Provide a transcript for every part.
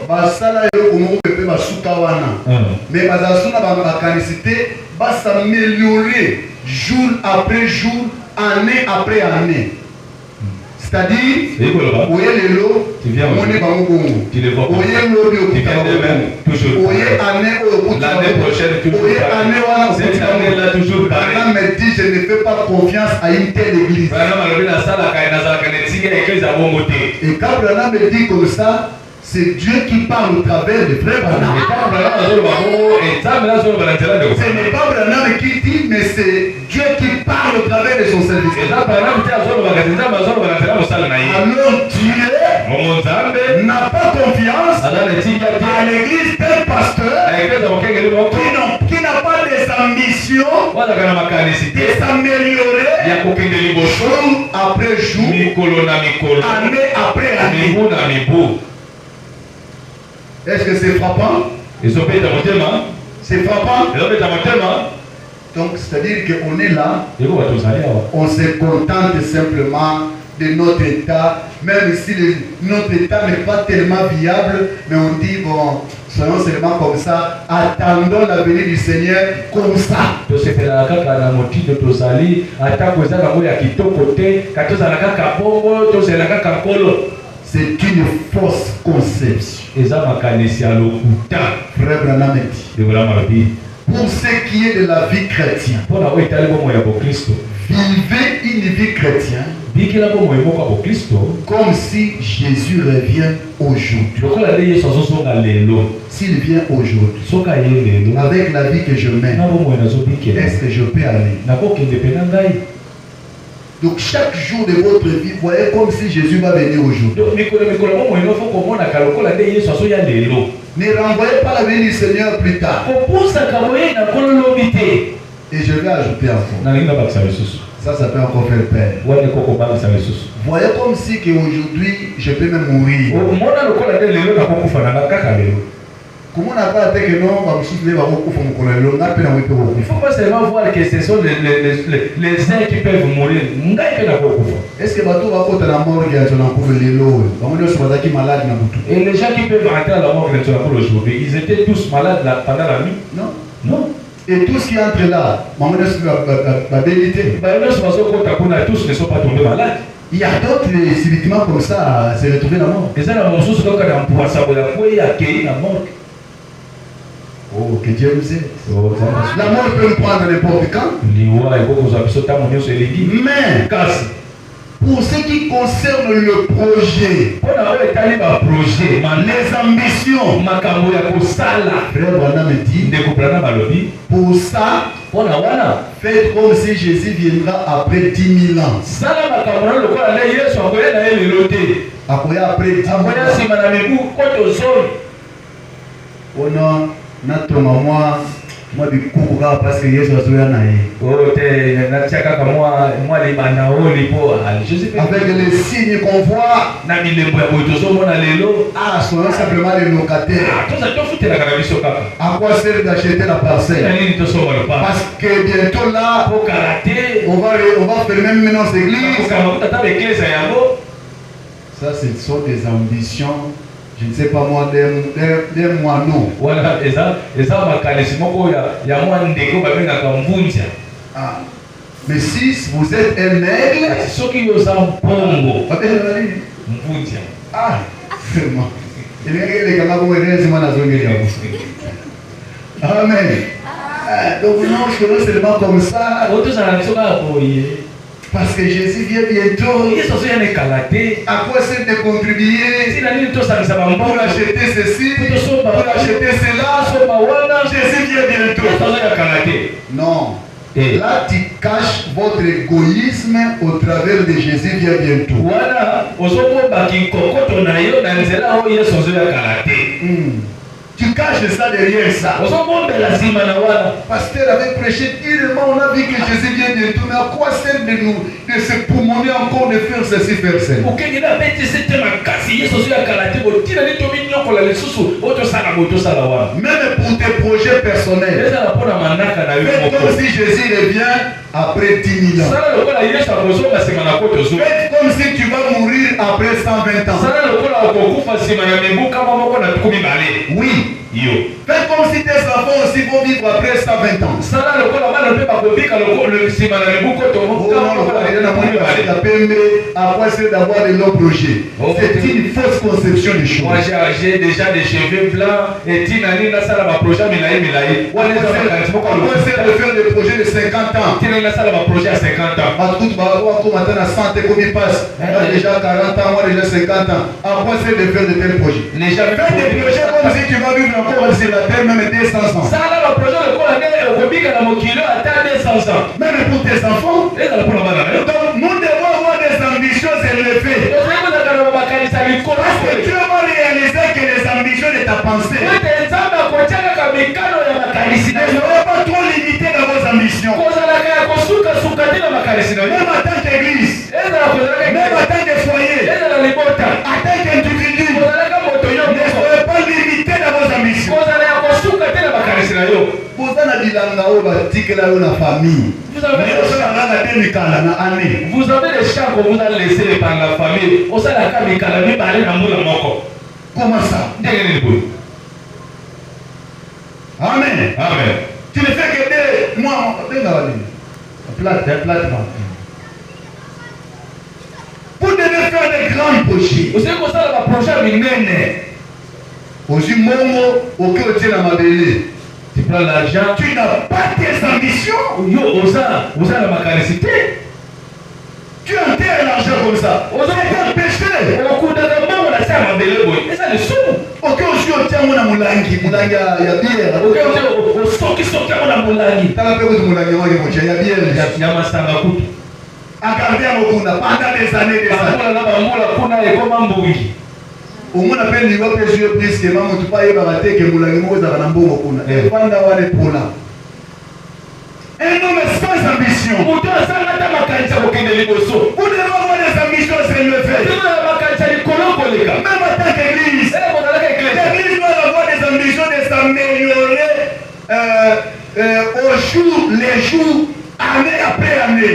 basala yo komo pepe basuka wana mais bazasuna bakanisité s'améliorer jour après jour, année après année. C'est-à-dire, oye lelo, moni bango, oye lobi okuta, oye année okuta, l'année prochaine oye année wana okuta, toujours. Bana me dit je ne fais pas confiance à une telle église. Et quand Bana me dit comme ça, c'est Dieu qui parle au travers de frère Branham. Ce n'est pas Branham qui dit, mais c'est Dieu qui parle au travers de son service. Alors Dieu n'a pas confiance à l'église d'un pasteur qui n'a pas des ambitions de s'améliorer jour après jour, année après année. Est-ce que c'est frappant? C'est frappant. Donc, c'est-à-dire qu'on est là, on se contente simplement de notre état, même si notre état n'est pas tellement viable, mais on dit, bon, soyons seulement comme ça, attendons la venue du Seigneur comme ça. C'est une fausse conception. Frère Branham dit, pour ce qui est de la vie chrétienne, vivez une vie chrétienne comme si Jésus revient aujourd'hui. S'il vient aujourd'hui, avec la vie que je mène, est-ce que je peux aller? Donc chaque jour de votre vie, voyez comme si Jésus va venir aujourd'hui. Ne renvoyez pas la venue du Seigneur plus tard. Et je vais ajouter encore. Ça peut encore faire peur. Voyez comme si qu'aujourd'hui, je peux même mourir. Comment on n'a pas été que non, il ne faut pas seulement voir que ce sont les saints qui peuvent mourir. Est-ce que bateau va côté la mort qui est en cours de l'élo? Et les gens qui peuvent rentrer à la mort aujourd'hui, ils étaient tous malades pendant la nuit? Non. Non. Et tout ce qui entre là, la vérité. Tous ne sont pas tombés malades. Il y a d'autres subitement comme ça, c'est retrouvé la mort. Et ça, la mort. Oh, que Dieu nous aide. La mort peut nous prendre n'importe quand. Mais pour ce qui concerne le projet, les ambitions, Frère Branham dit, pour ça, faites comme si Jésus viendra après 10 000 ans. Après 10 000 ans. Oh non. Notre maman, moi du coup parce que Jésus a joué à avec les signes qu'on voit, soyons simplement les locataires. À quoi sert d'acheter la parcelle? Parce que bientôt là, on va fermer même nos églises. Ça, ce sont des ambitions. Je ne sais pas moi, des moineaux. Voilà, et ça va mais si vous êtes un aigle, ah, vraiment. Amen. Donc non, je ne seulement comme ça. Parce que Jésus vient bientôt. À quoi sert de contribuer pour acheter ceci, pour acheter cela? Jésus vient bientôt. Non. Là, tu caches votre égoïsme au travers de Jésus vient bientôt. Tu caches ça derrière ça. Pasteur avait prêché tellement, on a vu que Jésus vient bientôt. Mais à quoi sert de se poumoner encore de faire ceci, faire cela? Même pour tes projets personnels. Faites comme si Jésus revient après 10 000 ans. Faites comme si tu vas mourir après 120 ans. Oui. Faites comme si tes enfants aussi vont vivre après 120 ans. À quoi c'est d'avoir de longs projets? C'est une fausse conception des choses. Moi j'ai déjà des cheveux blancs et Tinani n'a pas de projet à quoi c'est de faire des projets de 50 ans? Tinani n'a pas de projet à 50 ans. À tout maintenant la santé comme il passe. Moi déjà 40 ans, moi déjà 50 ans. À quoi c'est de faire de tels projets? Faites des projets comme si tu vas vivre encore sur la terre même 200 ans. Même pour tes enfants. Donc nous devons avoir des ambitions élevées. Parce que Dieu va réaliser que les ambitions de ta pensée ne seront pas trop limitées dans vos ambitions. Même en tant qu'église, même en tant que foyer, en tant qu'individu, ne serez pas limité dans vos ambitions. Vous avez des champs que vous allez laisser par la famille. Comment ça? Amen. Amen. Tu ne fais que des mois. Vous devez faire des grands projets. Vous savez que ça va projet Aussi Momo, ok, tu as ma belle. Tu prends l'argent. Tu n'as pas tes ambitions. Yo, vous avez ma caractère. Tu enterres l'argent comme ça. Vous avez pas péché. Au coup de la main, on a ça ma belle. Et ça les sous. Ok, aussi on tient mon amoulangi. Moulanga, il y a bière. Ok, on stocke mon amoulangi. T'as pas peur de moulanga, il y a bière. Il y a ma sangakutu. À garder à Mokunda pendant des années, des années. Au moins, on appelle les autres yeux plus que maman, tu pas y avoir que moulanga, moi, ça va n'en beau Mokunda. Et pendant on est pour là. Un homme sans ambition. Vous devez avoir des ambitions élevées. Même en tant qu'église. L'église doit avoir des ambitions de s'améliorer les jours, année après année.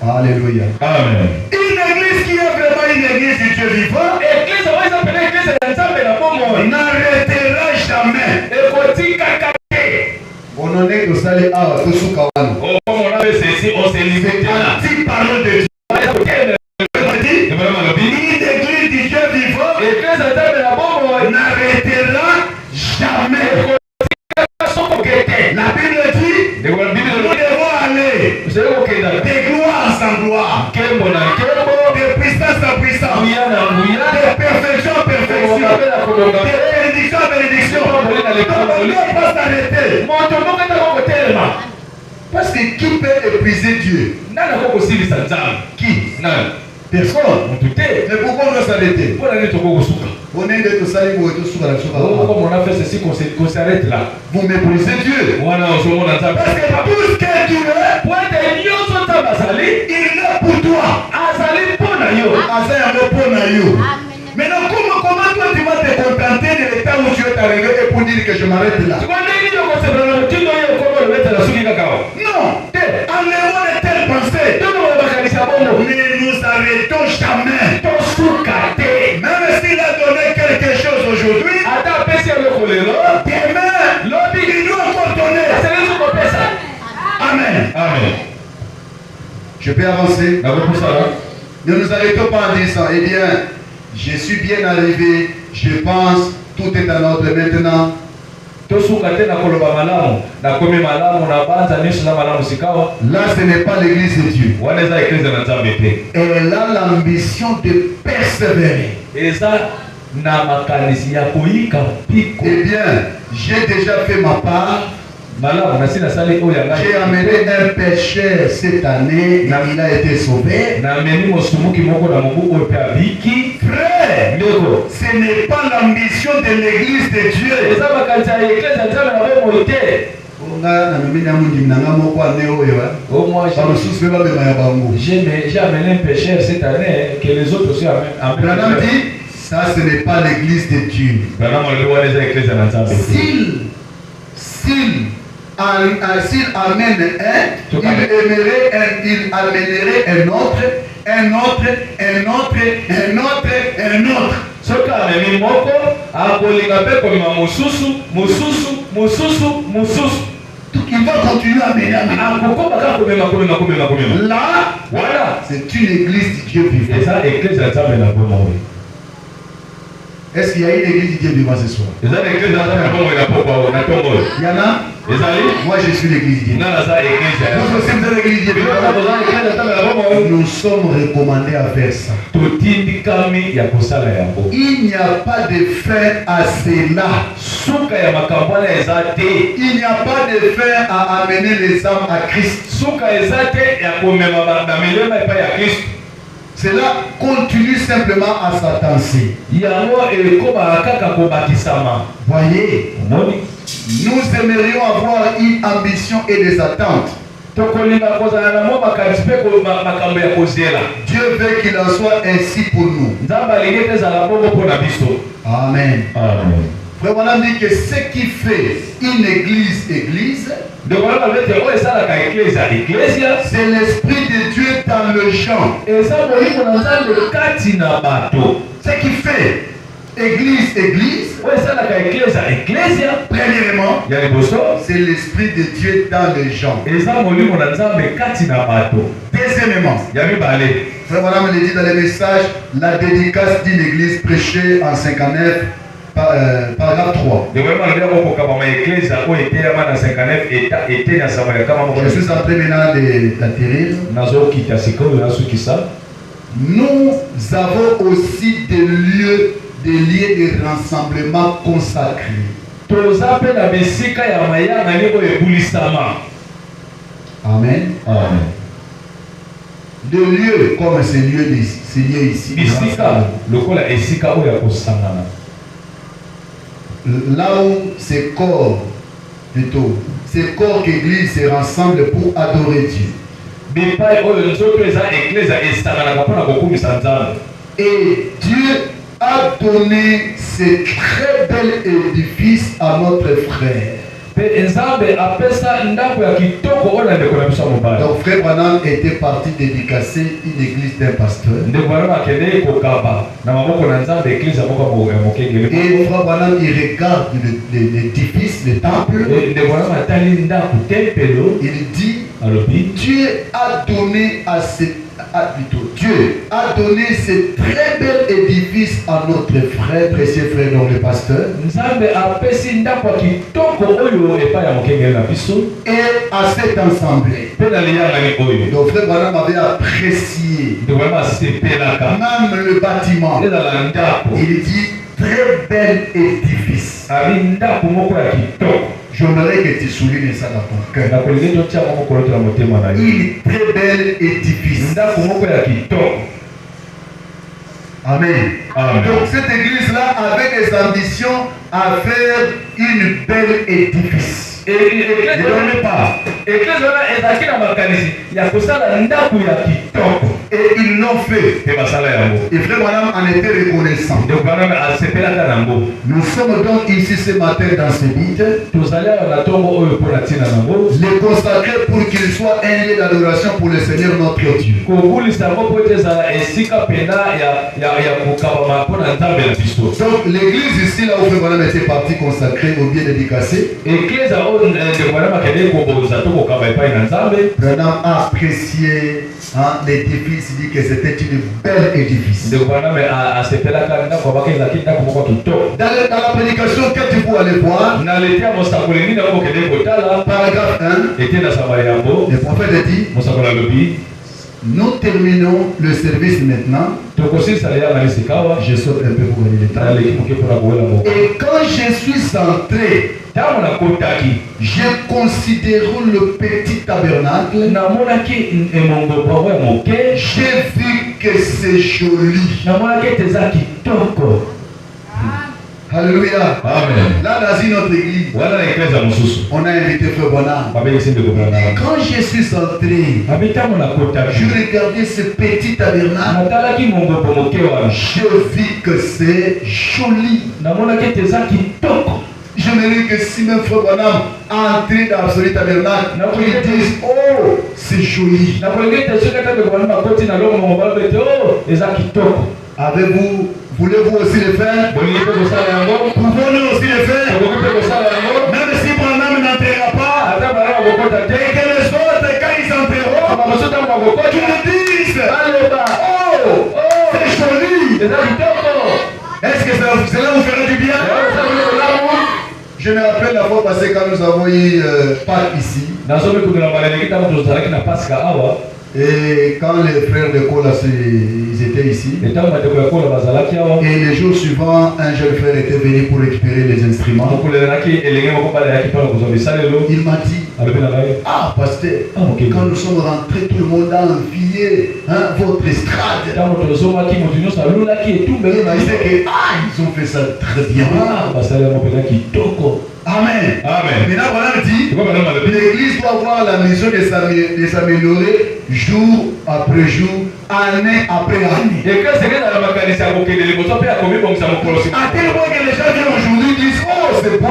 Alléluia. Amen. Une église qui est vraiment une église du Dieu vivant n'arrêtera jamais. On en est au salut à Tosukawan. On avait ceci, on s'est limité là. Anti-parole de Dieu. Une église du Dieu vivant n'arrêtera jamais. La Bible dit nous devons aller de gloire en gloire, de puissance en puissance, de perfection en perfection, de bénédiction en bénédiction. On ne doit pas s'arrêter. Parce que qui peut épuiser Dieu? Qui? Personne. Mais pourquoi on doit s'arrêter? On est de tout ça, comme on a fait ceci, qu'on s'arrête là. Vous méprisez Dieu. Parce que tout ce que Dieu est, il est pour toi. Maintenant, comment toi tu vas te contenter de l'état où tu es arrivé et pour dire que je m'arrête là? Non. Enlevons de telles pensées. Ne nous arrêtons jamais. Même s'il a donné quelque chose aujourd'hui, demain, il doit encore donner. Amen. Amen. Je peux avancer? Ne nous arrêtons pas en disant, eh bien, je suis bien arrivé, je pense, tout est en ordre maintenant. Là, ce n'est pas l'église de Dieu. Elle a l'ambition de persévérer. Eh bien, j'ai déjà fait ma part. J'ai amené un pécheur cette année, il a été sauvé. Frère, ce n'est pas l'ambition de l'église de Dieu. J'ai amené un pécheur cette année que les autres aussi amènent. Ça, ce n'est pas l'église de Dieu. S'il s'il amène un, il amènerait un autre, un autre, un autre, un autre, un autre. Soka amemi moko, akolinga pe komema mosusu, mosusu, mosusu, mosusu. Il va continuer à mener. Là, voilà, c'est une église du Dieu vivant. Et ça, église à table la bonne. Est-ce qu'il y a une église du Dieu vivant ce soir? Il y en a? Moi, je suis l'église du Dieu. Vous aussi, vous êtes l'église du Dieu vivant. Nous sommes recommandés à faire ça. Il n'y a pas de fin à cela. Il n'y a pas de fin à amener les âmes à Christ. Cela continue simplement à s'attenser. Voyez, nous aimerions avoir une ambition et des attentes. Dieu veut qu'il en soit ainsi pour nous. Amen. Frère Branham dit que ce qui fait une église, c'est l'esprit de Dieu dans le champ. Ce qui fait église, premièrement, c'est l'esprit de Dieu dans le champ. Deuxièmement, Frère Branham le dit dans les messages, la dédicace d'une église prêchée en 59. Paragraphe 3. Je suis en train maintenant d'atterrir. Nous avons aussi des lieux de rassemblement consacrés. Amen. Amen. Des lieux comme ces lieux ici. Là où ces corps, plutôt, ces corps qu'Église se rassemblent pour adorer Dieu. Et Dieu a donné ce très bel édifice à notre frère. Donc frère Branham était parti dédicacer une église d'un pasteur. Et frère Branham il regarde l'édifice, le temple. Il dit Dieu a donné à Dieu a donné ce très bel édifice à notre frère, précieux frère, donc le pasteur. Et à cette assemblée. Donc frère Branham avait apprécié même le bâtiment. Il dit très bel édifice. J'aimerais que tu soulignes ça dans ton cœur. Il est très bel édifice. Amen. Amen. Donc cette église-là avait des ambitions à faire une belle édifice. Ne dormez pas. Et ils l'ont fait. Et frère Branham en était reconnaissant. Nous sommes donc ici ce matin dans ce but. Les consacrer pour qu'il soit un lieu d'adoration pour le Seigneur notre Dieu. Donc l'église ici là où frère Branham était parti consacré au bien dédicacé. Branham a apprécié l'édifice, il dit que c'était une belle édifice. Dans la prédication que tu peux aller voir, paragraphe 1, le prophète dit nous terminons le service maintenant. Je saute un peu pour gagner le temps. Et quand je suis entré, j'ai considéré le petit tabernacle. J'ai vu que c'est joli. Alléluia. Amen. Là, dans une autre église, on a invité Frère Branham. Quand je suis entré, je regardais ce petit tabernacle. Je vis que c'est joli. J'aimerais que si même frère Branham entrait dans l'absolu tabernacle, ils disent oh, c'est joli. Avez-vous, voulez-vous aussi le faire? Pouvons-nous aussi le faire? Même si Branham n'enterra pas, et que les autres, quand ils enterront, qu'ils le disent oh, c'est joli. Est-ce que cela vous ferait du bien? Je me rappelle la fois passée quand nous avons eu Pâques ici. Et quand les frères de Kola ils étaient ici. Et les jours suivants, un jeune frère était venu pour récupérer les instruments. Il m'a dit, ah pasteur, quand nous sommes rentrés, tout le monde a envié votre estrade. Il m'a dit que ils ont fait ça très bien. Amen. Amen. Maintenant, voilà dit, l'église doit voir la mission de s'améliorer jour après jour, année après année. À tel point que les gens viennent aujourd'hui disent oh, c'est bon.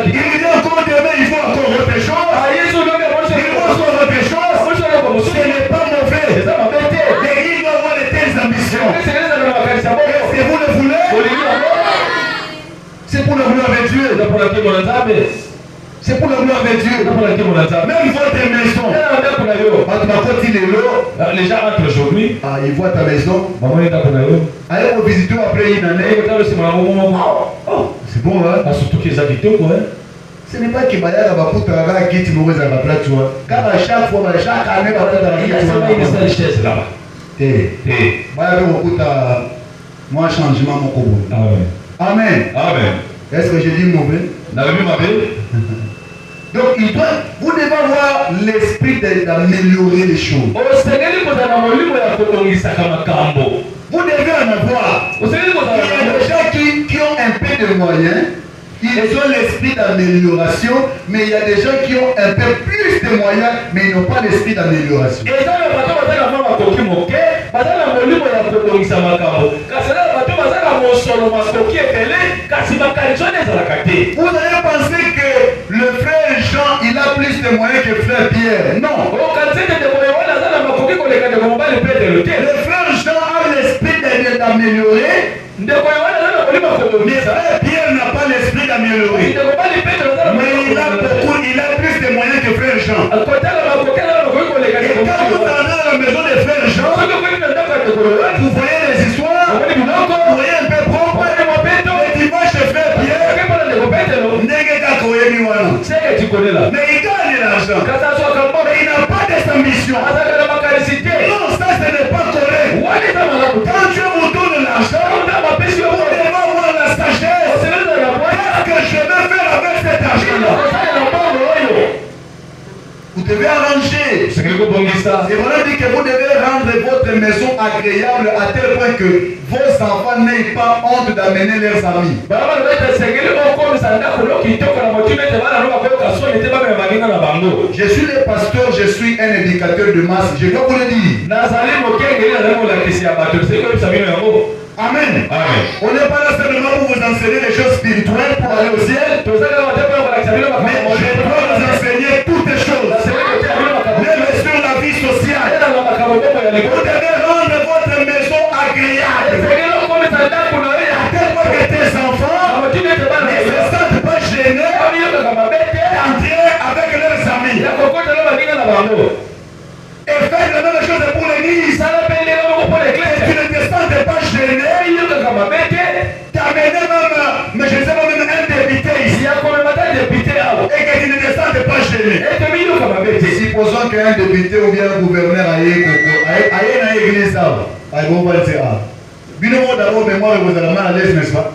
Il dit encore demain, il faut encore autre chose. Il faut encore autre chose. Ce n'est pas mauvais. L'église doit avoir de telles ambitions. Et vous le voulez? C'est pour la gloire de Dieu. C'est pour la gloire de Dieu. Même votre maison. Les gens entrent aujourd'hui. Ah, ils voient ta maison. Allez vous visiter après une année. C'est bon, hein? Ce n'est pas que Bayara va pour travailler qui est mauvaise à la place, tu vois. Car à chaque fois, chaque année, va pour travailler. Moi, changement, mon cobo. Amen. Amen. Est-ce que j'ai dit mauvais? Donc, vous devez avoir l'esprit d'améliorer les choses. Vous devez en avoir. Il y a des gens qui ont un peu de moyens, ils ont l'esprit d'amélioration, mais il y a des gens qui ont un peu plus de moyens, mais ils n'ont pas l'esprit d'amélioration. Vous allez penser que le frère Jean, il a plus de moyens que le frère Pierre. Non. Le frère Jean a l'esprit d'améliorer. Mais frère Pierre n'a pas l'esprit d'améliorer. Mais il a plus de moyens que frère Jean. Et quand vous allez à la maison de frère Jean, vous voyez les histoires, vous voyez un peu propre, et tu vas chez frère Pierre, mais il gagne l'argent. Mais il n'a pas de ambition. Non, ça ce n'est pas correct. Quand Dieu vous donne l'argent, vous devez avoir la sagesse. Qu'est-ce que je vais faire avec cet argent-là? Vous devez arranger. Et voilà dit que vous devez rendre votre maison agréable à tel point que vos enfants n'aient pas honte d'amener leurs amis. Je suis le pasteur, je suis un éducateur de masse. Je dois vous le dire. Amen. Amen. On n'est pas là seulement pour vous enseigner les choses spirituelles pour aller au ciel. Mais je dois vous enseigner toutes les choses. Même sur la vie sociale. Vous devez rendre votre maison agréable. À tel point que tes enfants ne se sentent pas gênés d'entrer avec leurs amis. Et faire la même chose pour l'église. Tu ne te sens pas gêné. T'amener même, mais je sais pas, même un député ici. Et que tu ne te sens pas gêné. Supposons qu'un député ou bien un gouverneur aille dans l'église, on va dire, Binomo d'abord, mais moi, vous allez mal à l'aise, n'est-ce pas?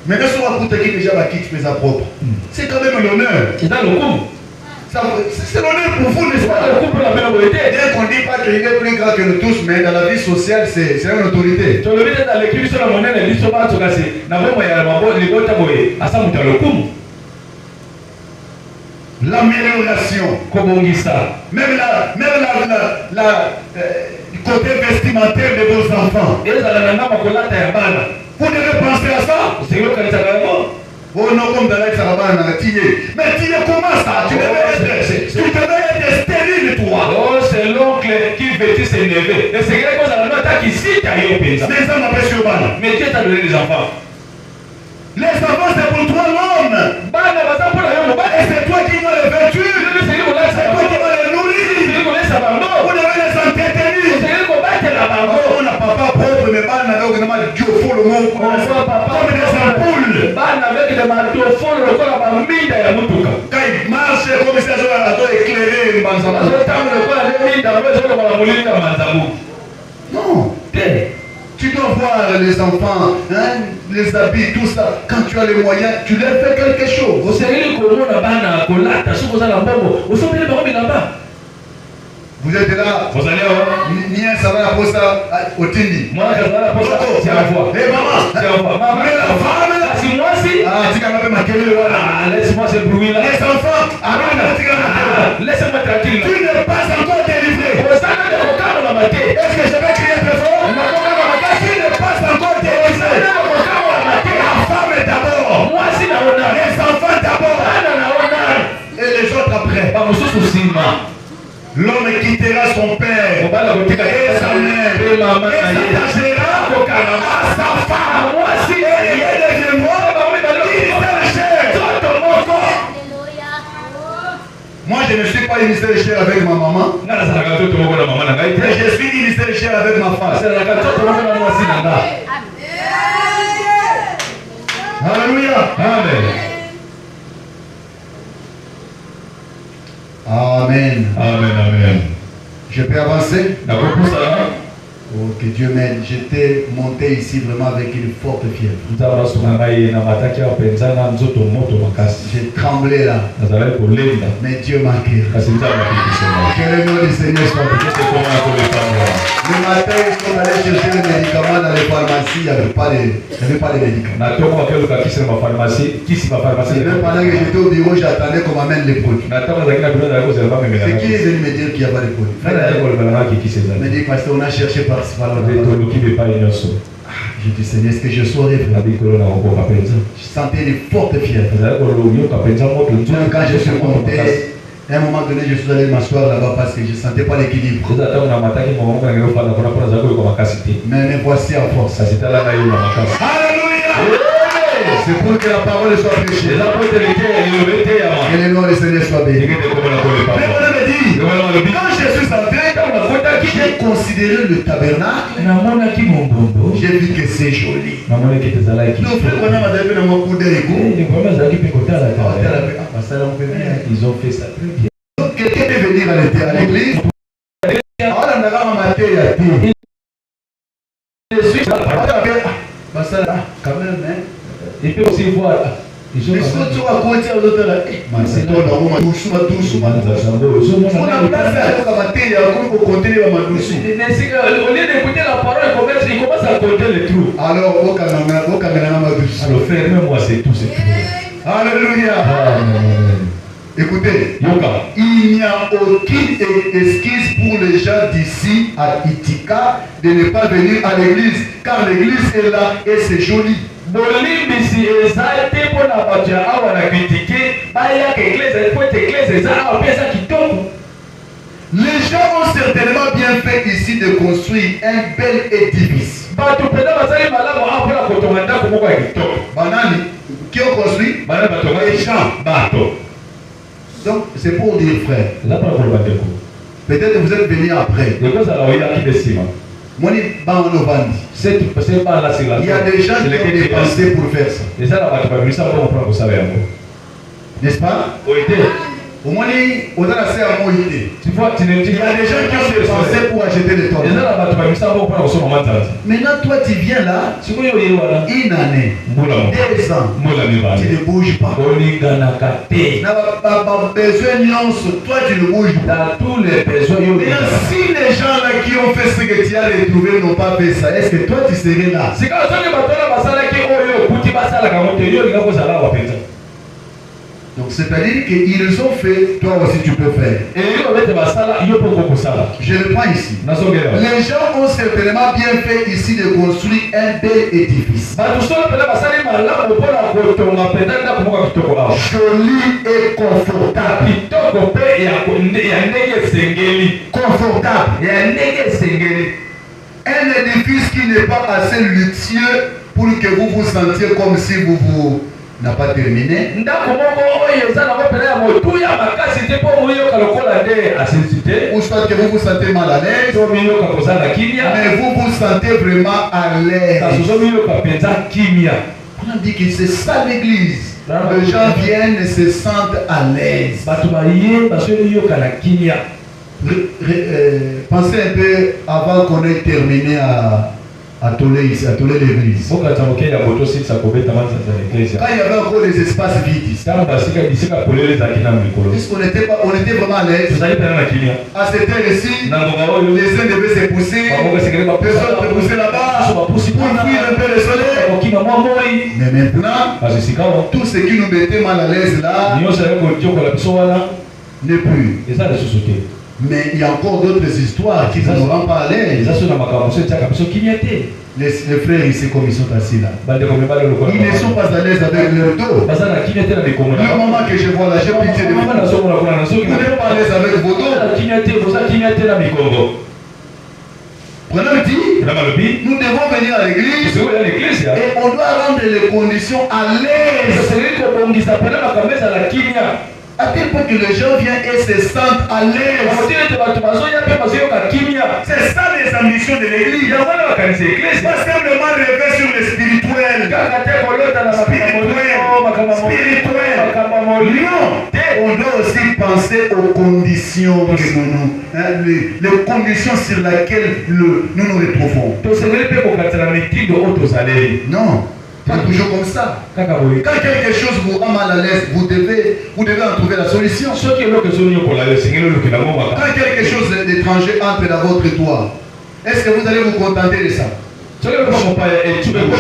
Mais ne soit pas pour déjà la quitte mais sa propre. C'est quand même l'honneur. C'est l'honneur pour vous, n'est-ce pas? Bien qu'on ne dit pas qu'il est plus grand que nous tous, mais dans la vie sociale, c'est une autorité. L'amélioration. Même du côté vestimentaire de vos enfants. Vous devez penser à ça. comme dans la Sarabana, mais tu es comment ça? Tu devais être stérile, toi. Oh, c'est l'oncle qui vêtit ses neveux. Et c'est quelque chose à la note qui cite à Yopinza. Les hommes appellent sur Bana. Mais Dieu t'a donné des enfants. Les enfants, c'est pour toi l'homme. Et c'est toi qui dois les vêtir. C'est toi qui dois les nourrir. Vous devez les entretenir. On a papa propre, mais pas avec un Dieu fou le monde. Comme des ampoules. Quand il marche, comme ça, je dois éclairer. Non. Tu dois voir les enfants, hein, les habits, tout ça. Quand tu as les moyens, tu leur fais quelque chose. Vous êtes là. Vous allez Nia ça va la poste au Tindi. Moi, je vais la poste c'est à voir. Hé maman, mais la femme là. Si moi si. Ah, tu vas me maquiller là. Laisse-moi ce bruit là. Les enfants, laisse-moi tranquille. Tu n'es pas encore délivré. Est-ce que je vais crier très fort? Tu n'es pas encore délivré. La femme est d'abord. Moi si la honneur. Les enfants d'abord. Et les autres après. L'homme quittera son père et sa mère et s'attachera à sa femme. Et rien ne viendra ministère de chair. Moi je ne suis pas ministère de chair avec ma maman, mais je suis ministère de chair avec ma femme. Alléluia. Amen. Amen. Amen, amen. Je peux avancer? D'accord pour ça. Oh, que Dieu m'aide. J'étais monté ici vraiment avec une forte fièvre. J'ai tremblé là. Mais Dieu m'a guéri. Que le nom du Seigneur soit béni. Le matin, ils sont allés chercher les médicaments dans les pharmacies. Il n'y avait pas de médicaments. Et même pendant que j'étais au bureau, j'attendais qu'on m'amène les produits. C'est qui est venu me dire qu'il n'y a pas de produits? Il m'a dit, pasteur, on a cherché par ce par là. Je dis, Seigneur, est-ce que je saurais? Je sentais une forte fièvre. Quand je suis monté, à un moment donné, je suis allé m'asseoir là-bas parce que je ne sentais pas l'équilibre. Mais me voici en force. Alléluia! C'est pour que la parole soit prêchée. Que le nom du Seigneur soit béni. Mais on me dit, quand je suis entré, j'ai considéré le tabernacle. J'ai vu que c'est joli. Donc, frère, on a madame dans mon coup d'égo. Ils ont fait ça très bien. Donc, quelqu'un peut venir à l'église. Alors, on a maté à tout. Quand même, hein. Il peut aussi voir. Mais si tu vas côté aux autres là, c'est toi là, on m'a douce, on a place à il y a comme pour compter les madoussous. Au lieu d'écouter la parole, il commence à compter les trous. Alors, au Cameroun, madoussou. Alors, fermez-moi, c'est tout, c'est tout. Alléluia. Amen. Écoutez, il n'y a aucune excuse pour les gens d'ici à Itika de ne pas venir à l'église, car l'église est là et c'est joli. Les gens ont certainement bien fait ici de construire un bel édifice. Banani, qui ont construit? Les gens. Donc c'est pour dire frère. Peut-être que vous êtes venus après. Il y a des gens qui ont dépensé pour faire ça. N'est-ce pas? Au moins, on a assez à moi. Il y a des gens qui ont dépensé pour acheter des tonnes. Maintenant, toi, tu viens là, une année, 2 ans, tu ne bouges pas. Toi, tu ne bouges pas. Tous les besoins, maintenant, si les gens là qui ont fait ce que tu as retrouvé n'ont pas fait ça, est-ce que toi, tu serais là? Donc c'est-à-dire qu'ils ont fait, toi aussi tu peux faire. Je le prends ici. Les gens ont certainement bien fait ici de construire un bel édifice. Joli et confortable. Confortable. Un édifice qui n'est pas assez luxueux pour que vous vous sentiez comme si vous n'a pas terminé. Ou soit que vous vous sentez mal à l'aise, mais vous vous sentez vraiment à l'aise. On a dit que c'est ça l'église. Les gens viennent et se sentent à l'aise. Pensez un peu avant qu'on ait terminé à Tolé ici, à Tolé l'église. Quand il y avait encore des espaces vides ici. On était vraiment à l'aise. À cette heure-ci, les uns devaient se pousser, les autres se pousser là-bas pour fuir un peu le soleil. Mais maintenant, tout ce qui nous mettait mal à l'aise là n'est plus. Mais il y a encore d'autres histoires qui ne nous rendent pas à l'aise. Les frères ici, comme ils sont assis là, ils ne sont pas à l'aise avec leur dos. Le moment que je vois là, j'ai pitié de vous. Vous n'êtes pas à l'aise avec vos dos. Prenons le dit, nous devons venir à l'église et on doit rendre les conditions à l'aise. À tel point que les gens viennent et se sentent à l'aise. C'est ça les ambitions de l'église. Pas simplement rêver sur le spirituel. Non. On doit aussi penser aux conditions que les conditions sur lesquelles nous nous retrouvons. Non. Pas toujours comme ça. Quand quelque chose vous rend mal à l'aise, vous devez en trouver la solution. Quand quelque chose d'étranger entre dans votre toit, est-ce que vous allez vous contenter de ça? Vous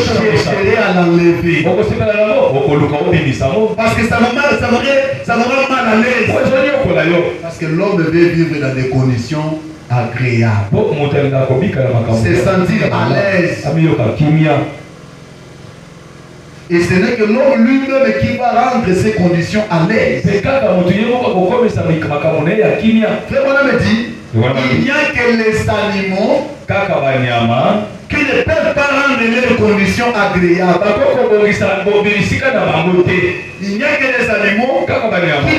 chercherez à l'enlever. Parce que ça me rend mal à l'aise. Parce que l'homme veut vivre dans des conditions agréables. Se sentir à l'aise. Et ce n'est que l'homme lui-même qui va rendre ces conditions à l'aise. Frère Bonhomme dit, il n'y a que les animaux qui ne peuvent pas rendre leurs conditions agréables. Il n'y a que les animaux qui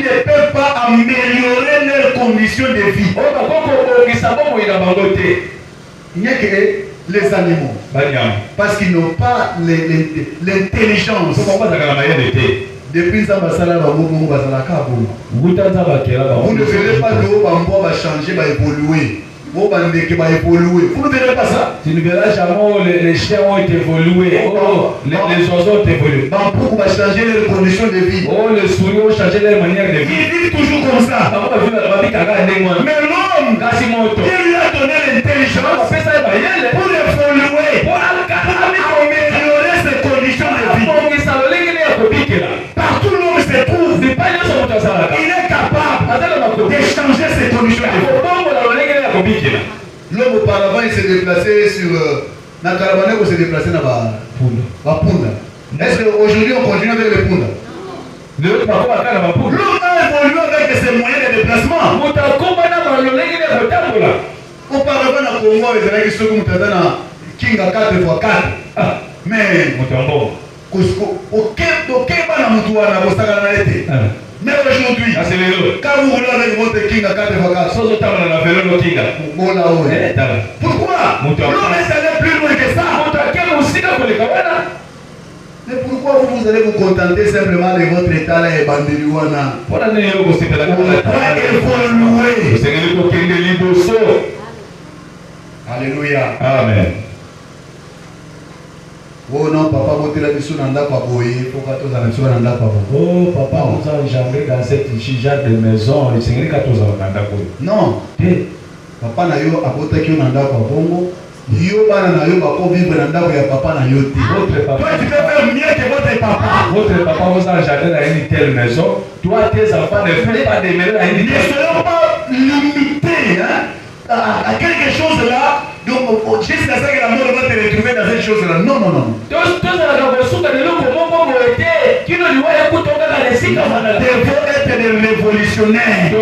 ne peuvent pas améliorer leurs conditions de vie. Il n'y a que les animaux. Parce qu'ils n'ont pas l'intelligence. Depuis ça, vous ne verrez pas que vos bambous va changer, va évoluer. Vos bandés qui va évoluer. Vous ne verrez pas ça. Tu ne verras jamais les chiens ont évolué. Les oiseaux ont évolué. Bambou va changer leurs conditions de vie. Les souris ont changé leur manière de vivre. Ils vivent toujours comme ça. Mais l'homme, Dieu lui a donné l'intelligence pour évoluer, pour améliorer ses conditions de vie. Partout l'homme se trouve, il est capable de changer ses conditions de vie. L'homme auparavant il s'est déplacé sur la caravane ou s'est déplacé dans la Punda. Est-ce qu'aujourd'hui on continue avec les Punda? L'homme a évolué avec ses moyens de déplacement. Auparavant dans le Congo, ils avaient ceux qui ont été dans Kinga 4x4. Mais mais aujourd'hui, quand vous roulez avec votre King à 4x4, pourquoi? L'homme est allé plus loin que ça. Mais pourquoi vous allez vous contenter simplement de votre état là et Bandeliwana? Pour évoluer. Alléluia. Amen. Oh non, papa, vous êtes là, vous êtes là, oh, papa, vous avez jamais dans cette genre de maison. Non. Papa n'a eu à côté qui est là, Yo bana na yo bako vivre dans ndako ya papa na yo te. Votre papa. Toi tu peux faire mieux que votre papa. Votre papa vous a jardin dans une telle maison. Toi tes enfants ne font pas demeurer dans une telle maison. Ne soyons pas limités à quelque chose là. Donc jusqu'à ce que la mort va te retrouver dans cette chose là. Non, non, non. Devons être des révolutionnaires.